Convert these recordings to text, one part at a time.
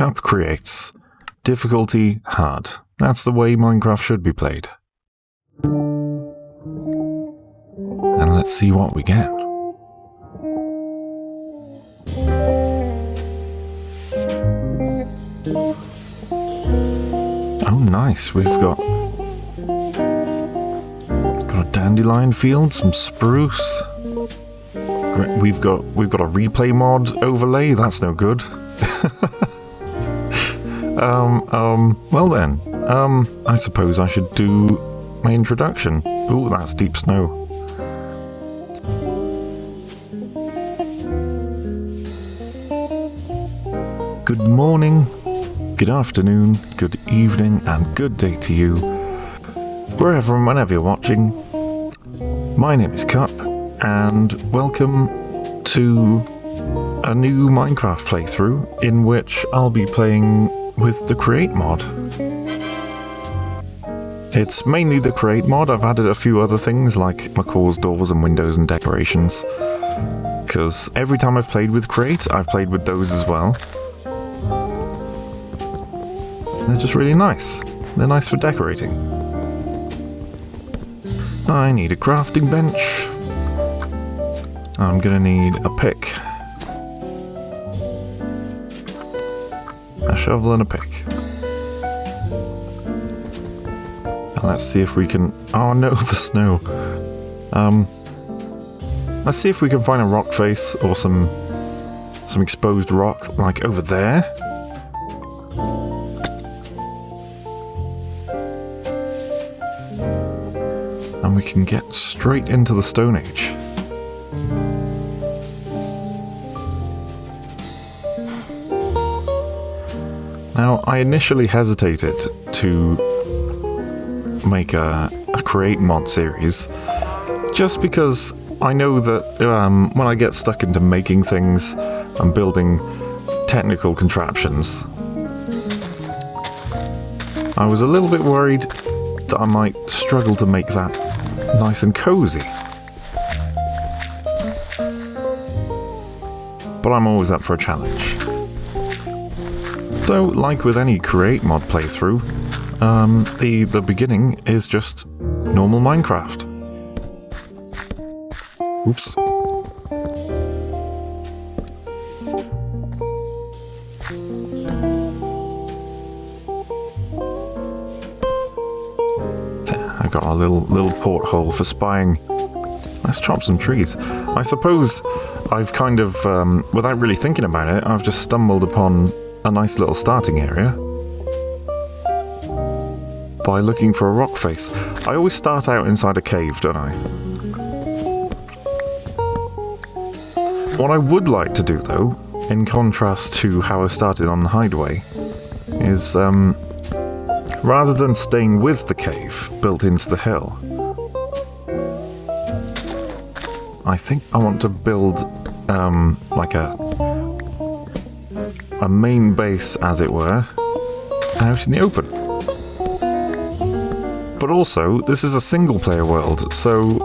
Cup creates. Difficulty hard. That's the way Minecraft should be played. And let's see what we get. Oh, nice. We've got a dandelion field, some spruce. We've got a replay mod overlay. That's no good. Well then, I suppose I should do my introduction. Ooh, that's deep snow. Good morning, good afternoon, good evening, and good day to you, wherever and whenever you're watching. My name is Cup, and welcome to a new Minecraft playthrough in which I'll be playing with the Create mod. It's mainly the Create mod. I've added a few other things like McCaw's doors and windows and decorations, because every time I've played with Create, I've played with those as well. They're just really nice. They're nice for decorating. I need a crafting bench. I'm gonna need a pick, a shovel and a pick. And let's see if we can... Oh no, the snow. Let's see if we can find a rock face or some exposed rock, like over there. And we can get straight into the Stone Age. Now, I initially hesitated to make a Create mod series, just because I know that when I get stuck into making things and building technical contraptions, I was a little bit worried that I might struggle to make that nice and cozy. But I'm always up for a challenge. So, like with any Create mod playthrough, the beginning is just normal Minecraft. Oops. I got a little porthole for spying. Let's chop some trees. I suppose I've kind of, without really thinking about it, I've just stumbled upon a nice little starting area by looking for a rock face. I always start out inside a cave, don't I? What I would like to do, though, in contrast to how I started on the hideaway, is, rather than staying with the cave built into the hill, I think I want to build, like a main base, as it were, out in the open. But also, this is a single-player world, so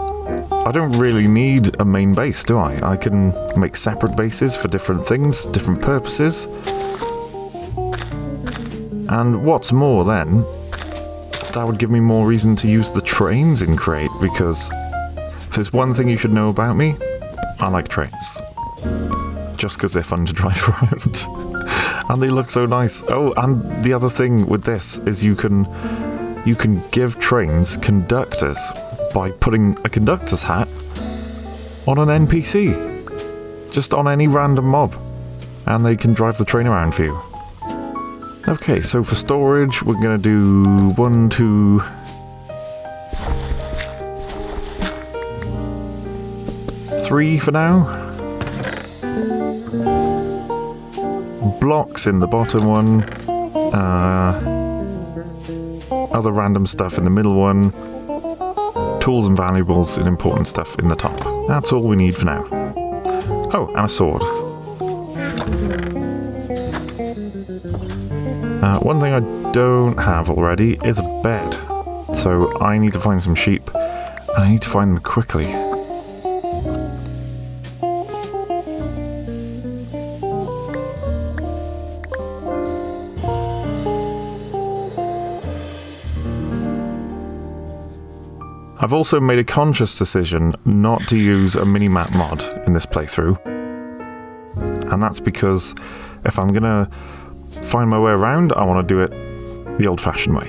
I don't really need a main base, do I? I can make separate bases for different things, different purposes. And what's more then, that would give me more reason to use the trains in Create, because if there's one thing you should know about me, I like trains. Just because they're fun to drive around. And they look so nice. Oh, and the other thing with this is you can give trains conductors by putting a conductor's hat on an NPC. Just on any random mob. And they can drive the train around for you. Okay, so for storage, we're going to do 1, 2... three for now. Blocks in the bottom one. Other random stuff in the middle one. Tools and valuables and important stuff in the top. That's all we need for now. Oh, and a sword. One thing I don't have already is a bed. So I need to find some sheep. And I need to find them quickly. I've also made a conscious decision not to use a minimap mod in this playthrough. And that's because if I'm gonna find my way around, I want to do it the old-fashioned way.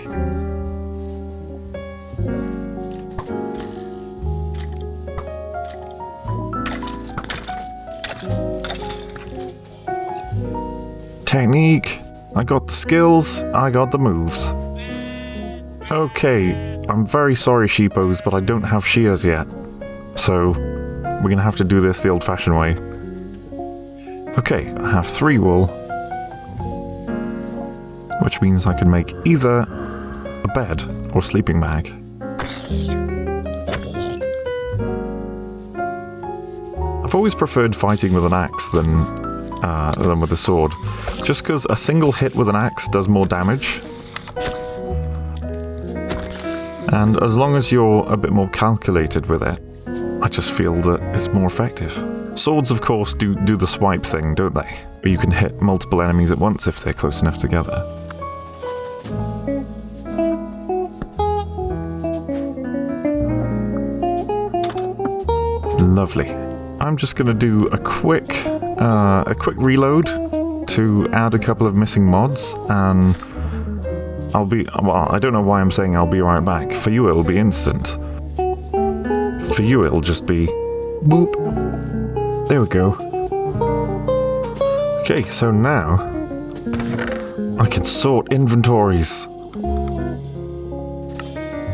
Technique. I got the skills, I got the moves. Okay, I'm very sorry, sheepos, but I don't have shears yet. So, we're gonna have to do this the old-fashioned way. Okay, I have 3 wool, which means I can make either a bed or sleeping bag. I've always preferred fighting with an axe than with a sword, just because a single hit with an axe does more damage. And as long as you're a bit more calculated with it, I just feel that it's more effective. Swords, of course, do the swipe thing, don't they? Where you can hit multiple enemies at once if they're close enough together. Lovely. I'm just going to do a quick reload to add a couple of missing mods, and I'll be... well, I don't know why I'm saying I'll be right back. For you, it'll be instant. For you, it'll just be... boop. There we go. Okay, so now I can sort inventories.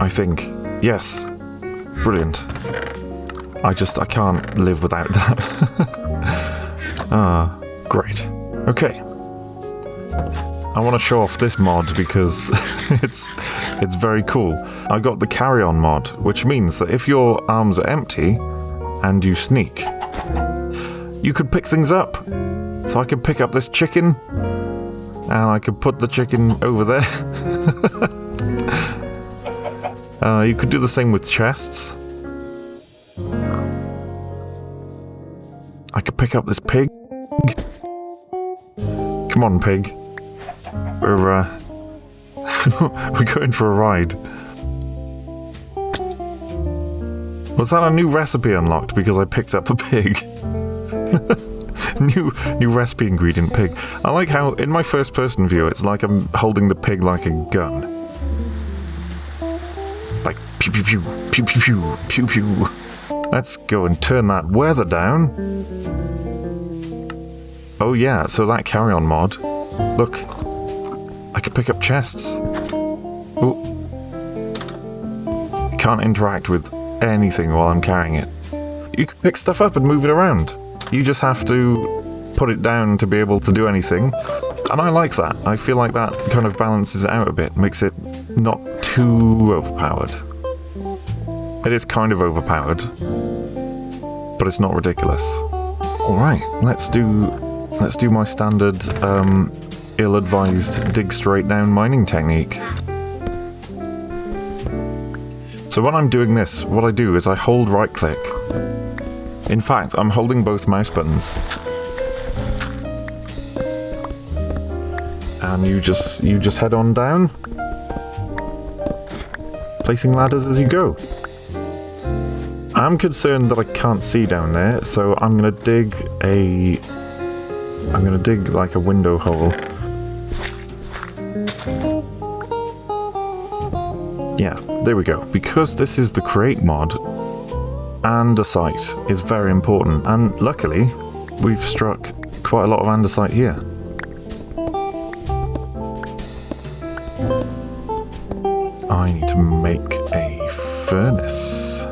I think. Yes. Brilliant. I can't live without that. Ah, great. Okay. I want to show off this mod because it's very cool. I got the carry-on mod, which means that if your arms are empty and you sneak, you could pick things up. So I could pick up this chicken, and I could put the chicken over there. You could do the same with chests. I could pick up this pig. Come on, pig. We're going for a ride. Was that a new recipe unlocked because I picked up a pig? new recipe ingredient, pig. I like how in my first person view it's like I'm holding the pig like a gun. Like pew pew pew pew pew pew pew pew. Let's go and turn that weather down. Oh yeah, so that carry-on mod. Look, I can pick up chests. Oh, can't interact with anything while I'm carrying it. You can pick stuff up and move it around. You just have to put it down to be able to do anything. And I like that. I feel like that kind of balances it out a bit, makes it not too overpowered. It is kind of overpowered, but it's not ridiculous. Alright, let's do my standard ill-advised dig straight down mining technique. So when I'm doing this, what I do is I hold right click. In fact, I'm holding both mouse buttons. And you just head on down, placing ladders as you go. I'm concerned that I can't see down there, so I'm gonna dig like a window hole. Yeah, there we go. Because this is the create mod, andesite is very important, and luckily we've struck quite a lot of andesite here. I need to make a furnace.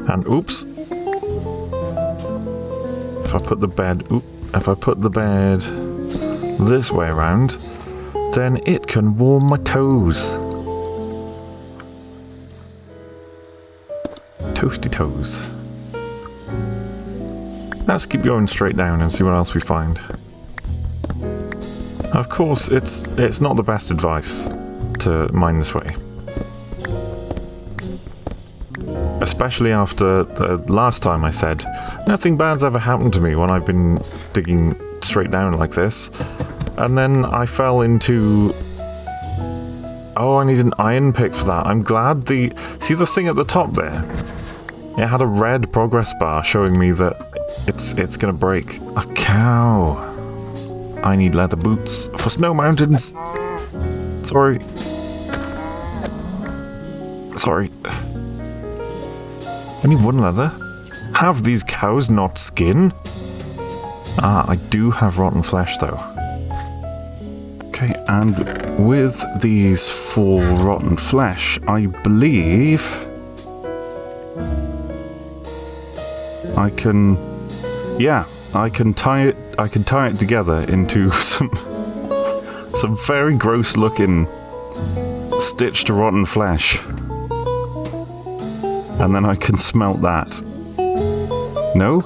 And oops. If I put the bed this way around, then it can warm my toes. Toasty toes. Let's keep going straight down and see what else we find. Of course, it's not the best advice to mine this way. Especially after the last time I said, nothing bad's ever happened to me when I've been digging straight down like this. And then I fell into Oh, I need an iron pick for that. I'm glad the... See the thing at the top there? It had a red progress bar showing me that it's gonna break. A cow. I need leather boots for snow mountains. Sorry. Sorry. I need one leather. Have these cows not skin? Ah, I do have rotten flesh though. Okay, and with these 4 rotten flesh, I believe I can, yeah, I can tie it together into some very gross looking stitched rotten flesh. And then I can smelt that. No?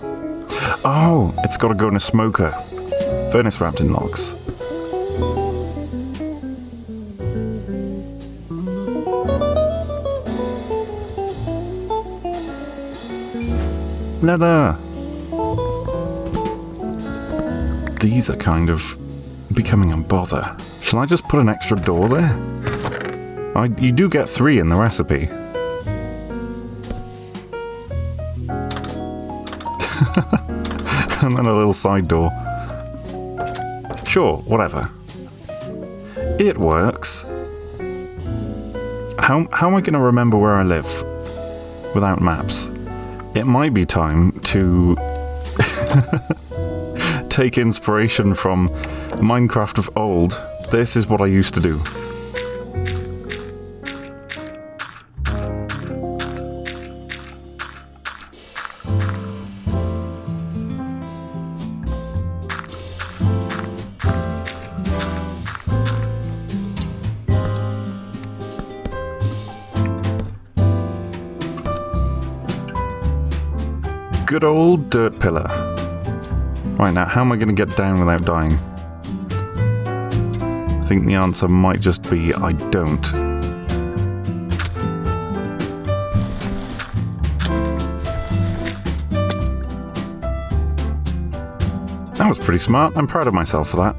Oh, it's got to go in a smoker. Furnace wrapped in logs. Leather! These are kind of becoming a bother. Shall I just put an extra door there? You do get 3 in the recipe. And then a little side door. Sure, whatever. It works. How am I going to remember where I live without maps? It might be time to take inspiration from Minecraft of old. This is what I used to do. Good old dirt pillar. Right, now how am I going to get down without dying? I think the answer might just be I don't. That was pretty smart. I'm proud of myself for that.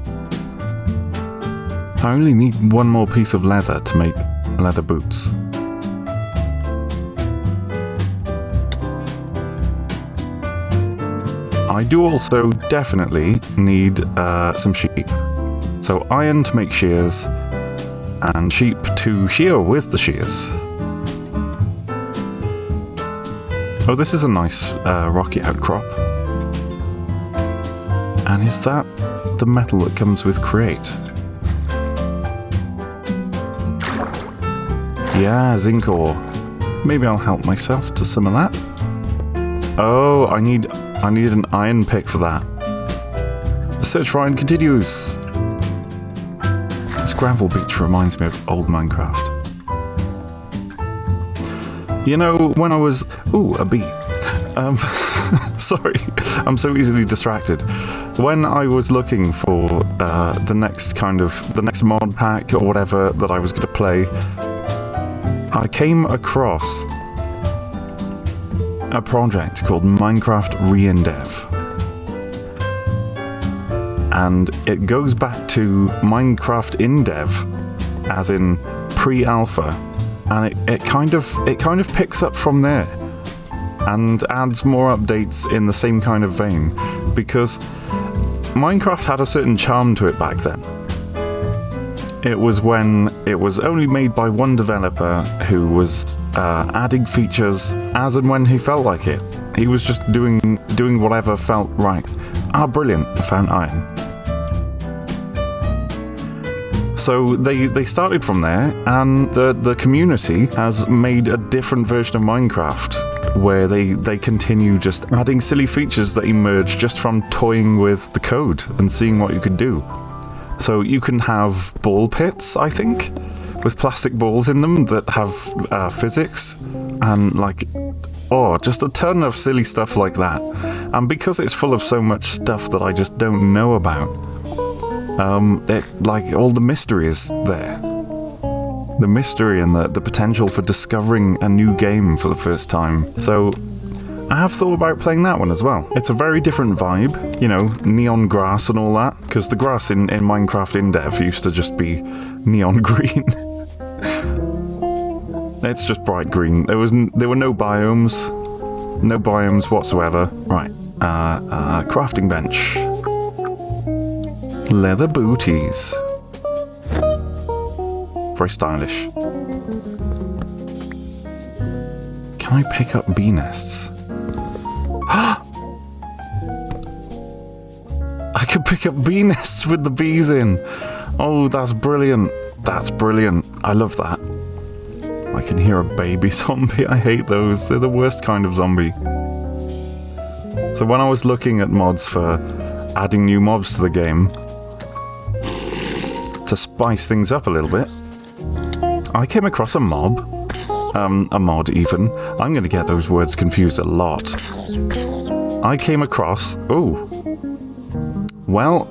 I only need one more piece of leather to make leather boots. I do also definitely need some sheep. So iron to make shears, and sheep to shear with the shears. Oh, this is a nice rocky outcrop. And is that the metal that comes with Create? Yeah, zinc ore. Maybe I'll help myself to some of that. Oh, I need an iron pick for that. The search for iron continues. This gravel beach reminds me of old Minecraft. You know, when I was... Ooh, a bee. Sorry, I'm so easily distracted. When I was looking for the next mod pack or whatever that I was going to play, I came across a project called Minecraft Reindev. And it goes back to Minecraft Indev, as in pre-alpha, and it kind of picks up from there and adds more updates in the same kind of vein, because Minecraft had a certain charm to it back then. It was when it was only made by one developer who was adding features as and when he felt like it. He was just doing whatever felt right. Ah, brilliant, I found iron. So they started from there, and the community has made a different version of Minecraft, where they continue just adding silly features that emerge just from toying with the code and seeing what you could do. So you can have ball pits, I think, with plastic balls in them that have physics, and just a ton of silly stuff like that. And because it's full of so much stuff that I just don't know about, all the mystery is there. The mystery and the potential for discovering a new game for the first time. So I have thought about playing that one as well. It's a very different vibe, you know, neon grass and all that, because the grass in Minecraft Indev used to just be neon green. It's just bright green. There were no biomes. No biomes whatsoever. Right. Crafting bench. Leather booties. Very stylish. Can I pick up bee nests? I can pick up bee nests with the bees in. Oh, that's brilliant. That's brilliant. I love that. I can hear a baby zombie. I hate those. They're the worst kind of zombie. So when I was looking at mods for adding new mobs to the game, to spice things up a little bit, I came across a mob. A mod even. I'm going to get those words confused a lot. I came across... Oh. Well...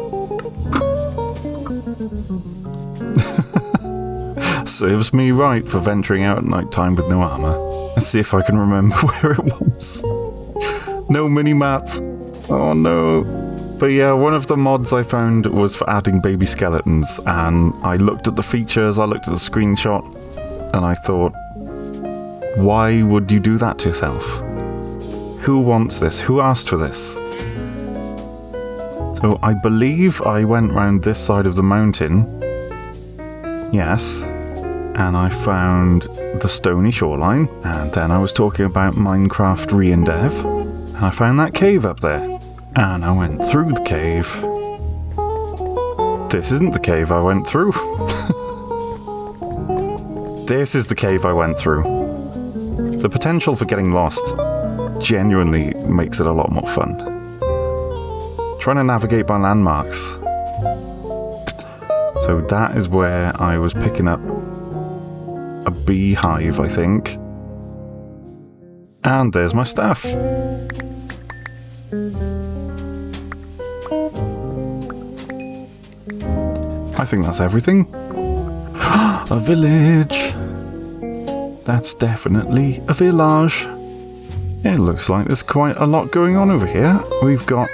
Serves me right for venturing out at night time with no armor. Let's see if I can remember where it was. No mini-map. Oh no. But yeah, one of the mods I found was for adding baby skeletons, and I looked at the features, I looked at the screenshot, and I thought, why would you do that to yourself? Who wants this? Who asked for this? So I believe I went round this side of the mountain. Yes. And I found the stony shoreline. And then I was talking about Minecraft re-endev. And I found that cave up there. And I went through the cave. This isn't the cave I went through. This is the cave I went through. The potential for getting lost genuinely makes it a lot more fun. Trying to navigate by landmarks. So that is where I was picking up a beehive, I think. And there's my stuff. I think that's everything. A village. That's definitely a village. It looks like there's quite a lot going on over here. We've got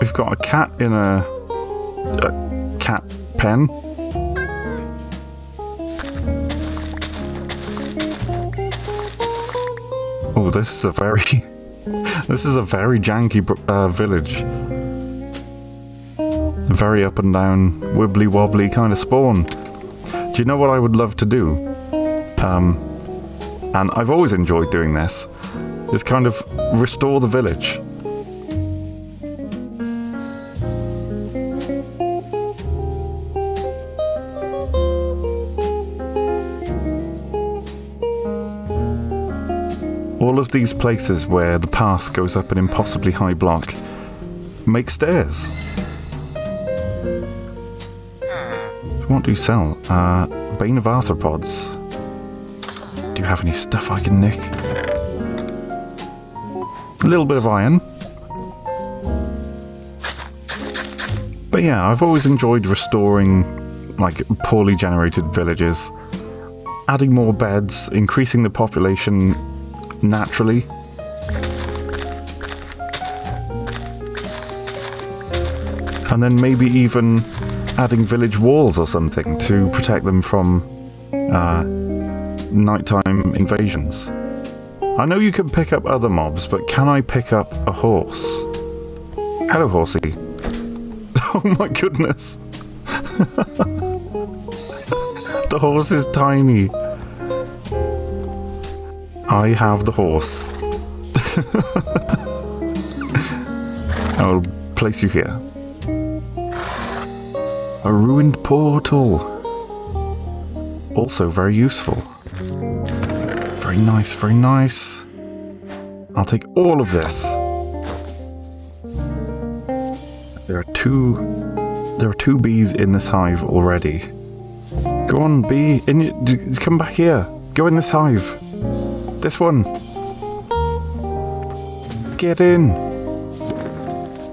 a cat in a cat pen. Oh, this is a very janky village. A very up and down, wibbly wobbly kind of spawn. Do you know what I would love to do? And I've always enjoyed doing this, is kind of restore the village. All of these places where the path goes up an impossibly high block make stairs. What do you sell? Bane of Arthropods. Do you have any stuff I can nick? A little bit of iron. But yeah, I've always enjoyed restoring, like, poorly generated villages. Adding more beds, increasing the population naturally. And then maybe even adding village walls or something to protect them from nighttime invasions. I know you can pick up other mobs, but can I pick up a horse? Hello, horsey. Oh my goodness. The horse is tiny. I have the horse. I'll place you here. A ruined portal. Also very useful. Very nice, very nice. I'll take all of this. There are two bees in this hive already. Go on, bee. Come back here. Go in this hive. This one. Get in.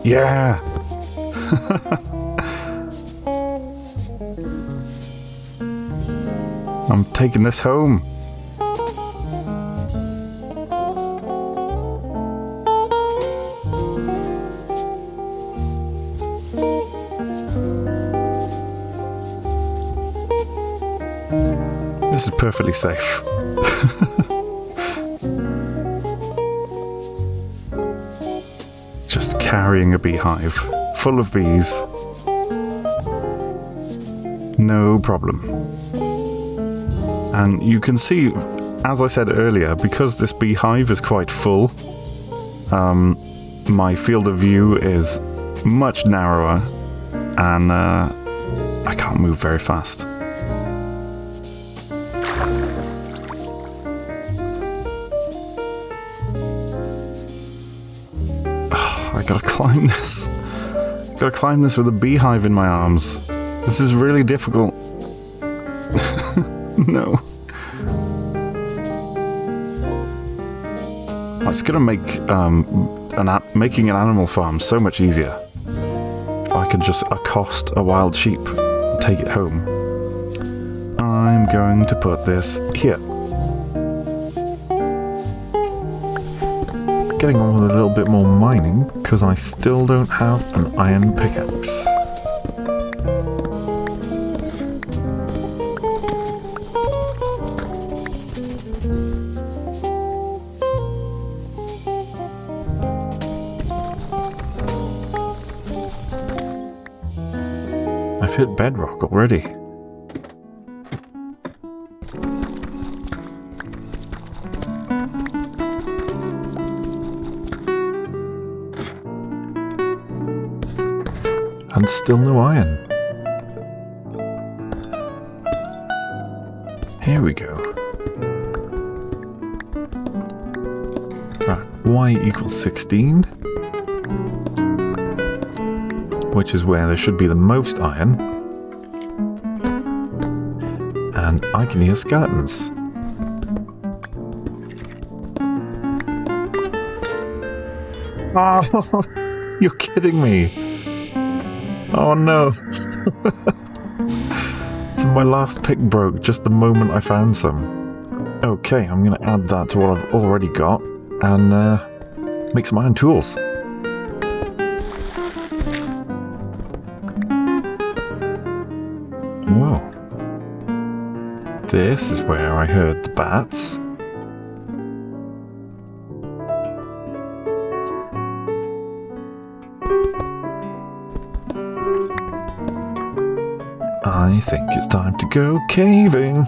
Yeah. I'm taking this home. This is perfectly safe. Just carrying a beehive full of bees. No problem. And you can see, as I said earlier, because this beehive is quite full, my field of view is much narrower, and I can't move very fast. Oh, I gotta climb this. Gotta climb this with a beehive in my arms. This is really difficult. No. It's gonna make making an animal farm so much easier. If I could just accost a wild sheep and take it home. I'm going to put this here. Getting on with a little bit more mining, because I still don't have an iron pickaxe. I've hit bedrock already. And still no iron. Here we go. Right, y equals 16. Which is where there should be the most iron. And I can hear skeletons. Oh, you're kidding me. Oh no. So my last pick broke just the moment I found some. Okay, I'm going to add that to what I've already got and make some iron tools. Whoa. This is where I heard the bats. I think it's time to go caving.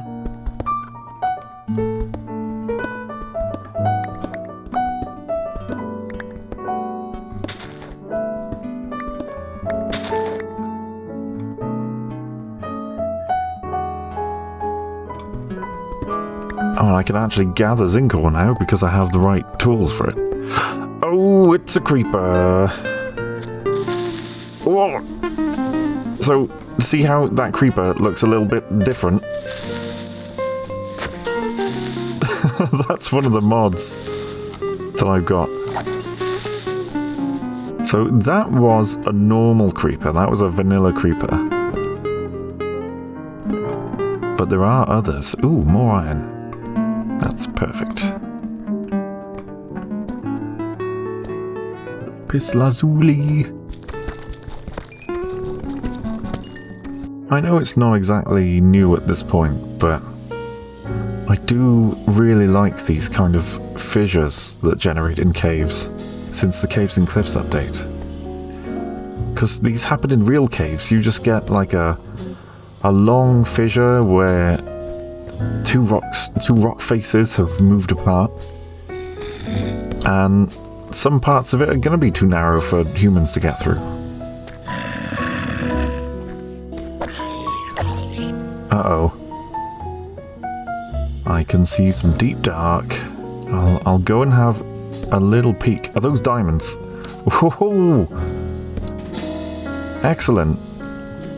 Oh, I can actually gather zinc ore now because I have the right tools for it. Oh, it's a creeper. Whoa. So, see how that creeper looks a little bit different? That's one of the mods that I've got. So that was a normal creeper. That was a vanilla creeper. But there are others. Ooh, more iron. That's perfect. Lapis lazuli. I know it's not exactly new at this point, but I do really like these kind of fissures that generate in caves since the Caves and Cliffs update. Because these happen in real caves. You just get like a long fissure where two rock faces have moved apart, and some parts of it are going to be too narrow for humans to get through. Uh-oh. I can see some deep dark. I'll go and have a little peek. Are those diamonds? Whoa! Excellent.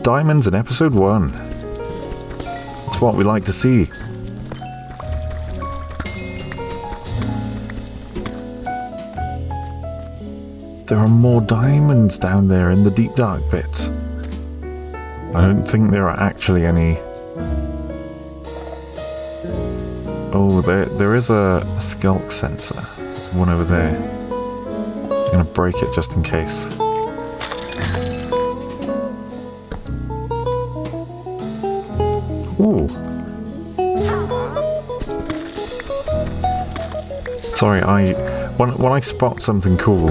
Diamonds in episode 1. That's what we like to see. There are more diamonds down there in the deep dark bit. I don't think there are actually any. Oh, there is a skulk sensor. There's one over there. I'm gonna break it just in case. Ooh. Sorry, when I spot something cool,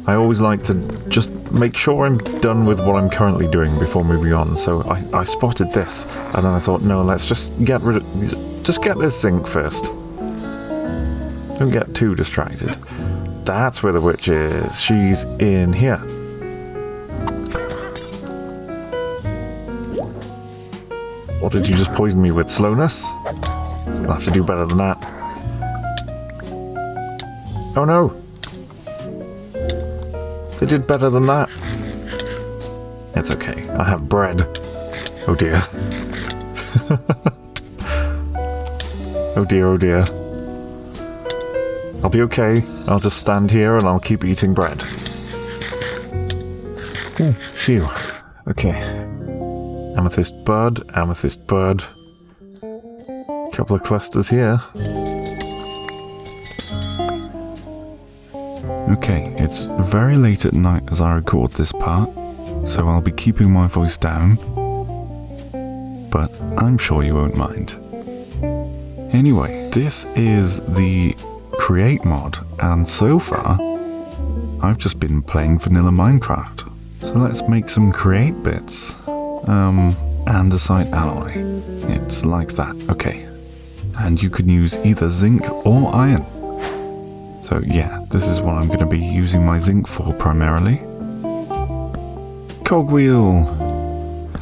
I always like to just make sure I'm done with what I'm currently doing before moving on. So I spotted this, and then I thought, no, let's just get this zinc first. Don't get too distracted. That's where the witch is. She's in here. What did you just poison me with? Slowness? I'll have to do better than that. Oh no! They did better than that. It's okay. I have bread. Oh dear. Oh dear, oh dear. I'll be okay. I'll just stand here and I'll keep eating bread. Phew. Okay. Amethyst bud, amethyst bud. Couple of clusters here. Okay, it's very late at night as I record this part, so I'll be keeping my voice down, but I'm sure you won't mind. Anyway, this is the Create mod, and so far, I've just been playing vanilla Minecraft. So let's make some Create bits. Andesite alloy. It's like that, okay. And you can use either zinc or iron. So yeah, this is what I'm going to be using my zinc for primarily. Cogwheel!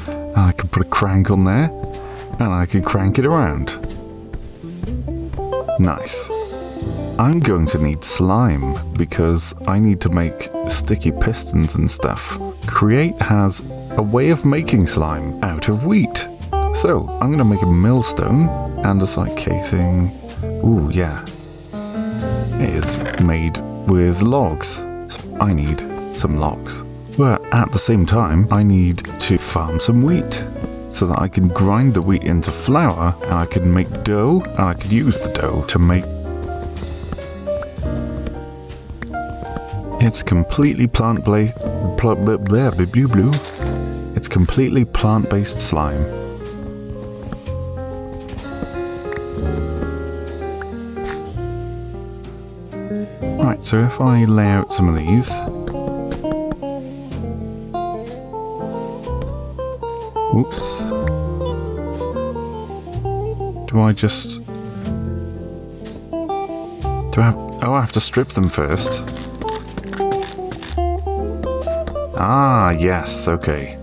And I can put a crank on there, and I can crank it around. Nice. I'm going to need slime, because I need to make sticky pistons and stuff. Create has a way of making slime out of wheat. So, I'm going to make a millstone, andesite casing. Ooh, yeah. It is made with logs. So I need some logs. But at the same time, I need to farm some wheat so that I can grind the wheat into flour and I can make dough, and I could use the dough to make... It's completely plant-based. It's completely plant-based slime. Right, so if I lay out some of these. Oops. Do I just... Do I have... Oh, I have to strip them first. Ah, yes, okay.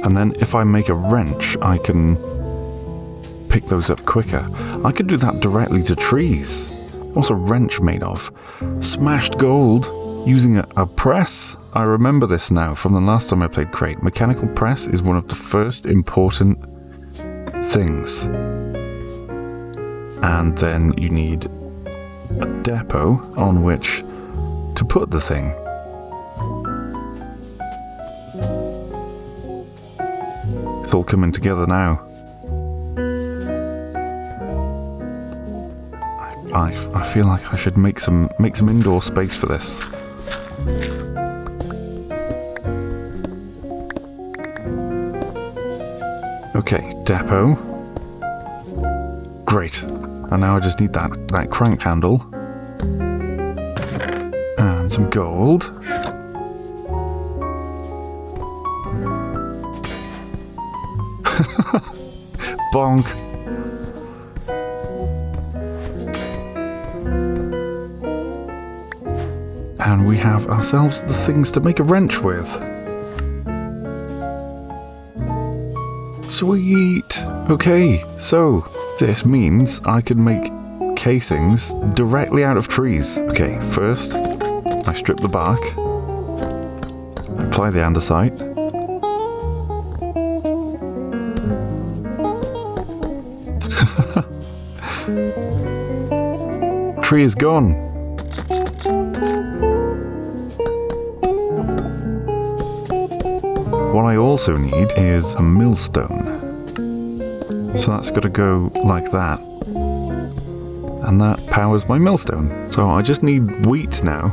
And then if I make a wrench, I can pick those up quicker. I could do that directly to trees. What's a wrench made of? Smashed gold using a press. I remember this now from the last time I played Crate. Mechanical press is one of the first important things. And then you need a depot on which to put the thing. It's all coming together now. I feel like I should make some indoor space for this. Okay, depot. Great. And now I just need that crank handle. And some gold. Bonk. And we have ourselves the things to make a wrench with. Sweet! Okay, so this means I can make casings directly out of trees. Okay, first I strip the bark, apply the andesite, tree is gone. What I also need is a millstone. So that's got to go like that. And that powers my millstone. So I just need wheat now.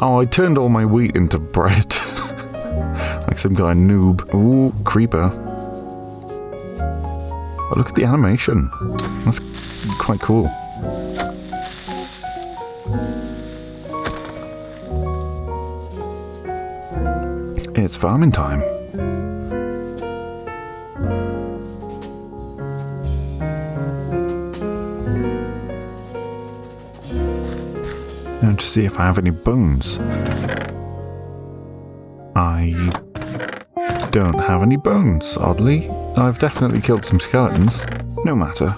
Oh, I turned all my wheat into bread. Like some guy noob. Ooh, creeper. Oh, look at the animation. quite cool. It's farming time. Now to see if I have any bones. I don't have any bones, oddly. I've definitely killed some skeletons. No matter.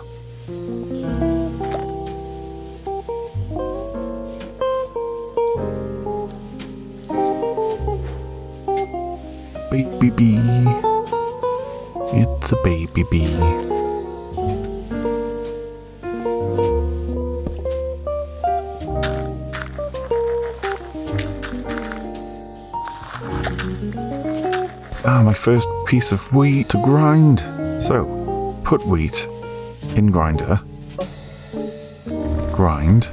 Baby bee. It's a baby bee. Ah, my first piece of wheat to grind. So, put wheat in grinder. Grind.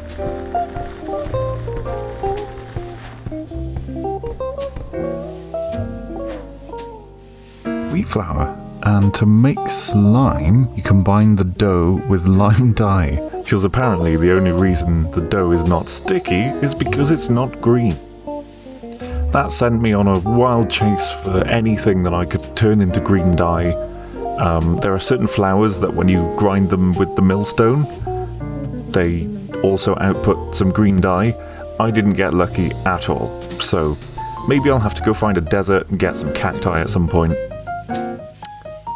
Wheat flour. And to make slime, you combine the dough with lime dye. Because apparently the only reason the dough is not sticky is because it's not green. That sent me on a wild chase for anything that I could turn into green dye. There are certain flours that when you grind them with the millstone, they also output some green dye. I didn't get lucky at all, so maybe I'll have to go find a desert and get some cacti at some point.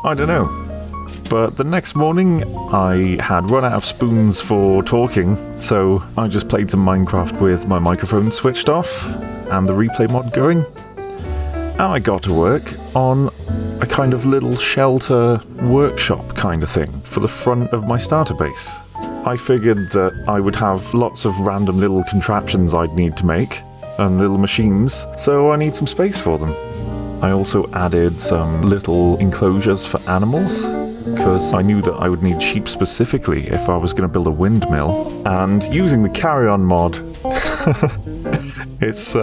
I don't know. But the next morning, I had run out of spoons for talking, so I just played some Minecraft with my microphone switched off and the replay mod going. And I got to work on a kind of little shelter workshop kind of thing for the front of my starter base. I figured that I would have lots of random little contraptions I'd need to make, and little machines, so I need some space for them. I also added some little enclosures for animals, because I knew that I would need sheep specifically if I was going to build a windmill. And using the carry-on mod, it's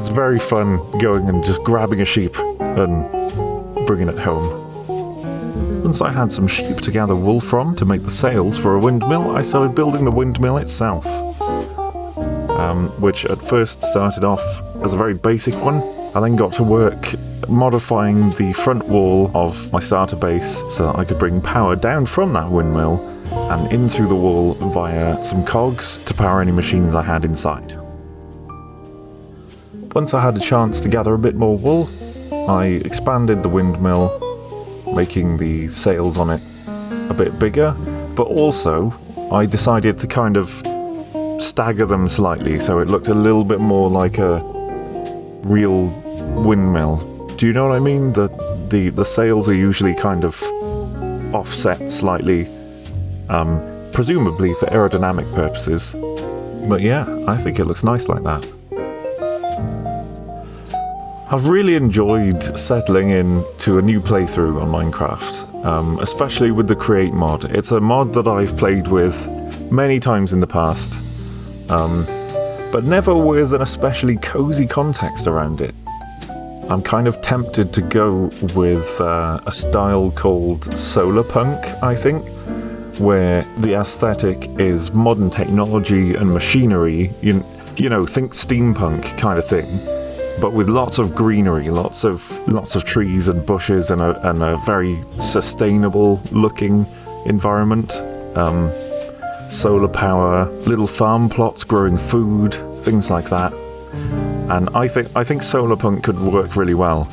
very fun going and just grabbing a sheep and bringing it home. Once I had some sheep to gather wool from to make the sails for a windmill, I started building the windmill itself, which at first started off as a very basic one. I then got to work modifying the front wall of my starter base so that I could bring power down from that windmill and in through the wall via some cogs to power any machines I had inside. Once I had a chance to gather a bit more wool, I expanded the windmill, making the sails on it a bit bigger, but also I decided to kind of stagger them slightly so it looked a little bit more like a real windmill. Do you know what I mean? The sails are usually kind of offset slightly, presumably for aerodynamic purposes. But yeah, I think it looks nice like that. I've really enjoyed settling in to a new playthrough on Minecraft, especially with the Create mod. It's a mod that I've played with many times in the past, but never with an especially cozy context around it. I'm kind of tempted to go with a style called solar punk, I think, where the aesthetic is modern technology and machinery, you know, think steampunk kind of thing, but with lots of greenery, lots of trees and bushes and a very sustainable looking environment. Solar power, little farm plots growing food, things like that. And I think solar punk could work really well.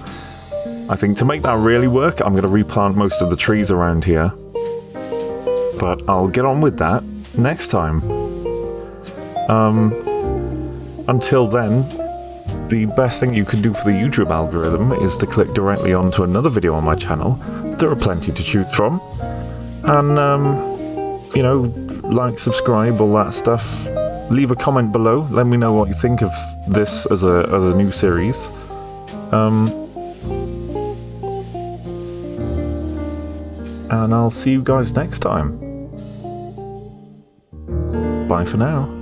I think to make that really work, I'm going to replant most of the trees around here. But I'll get on with that next time. Until then, the best thing you can do for the YouTube algorithm is to click directly onto another video on my channel. There are plenty to choose from. And, you know, like, subscribe, all that stuff. Leave a comment below. Let me know what you think of this as a new series. And I'll see you guys next time. Bye for now.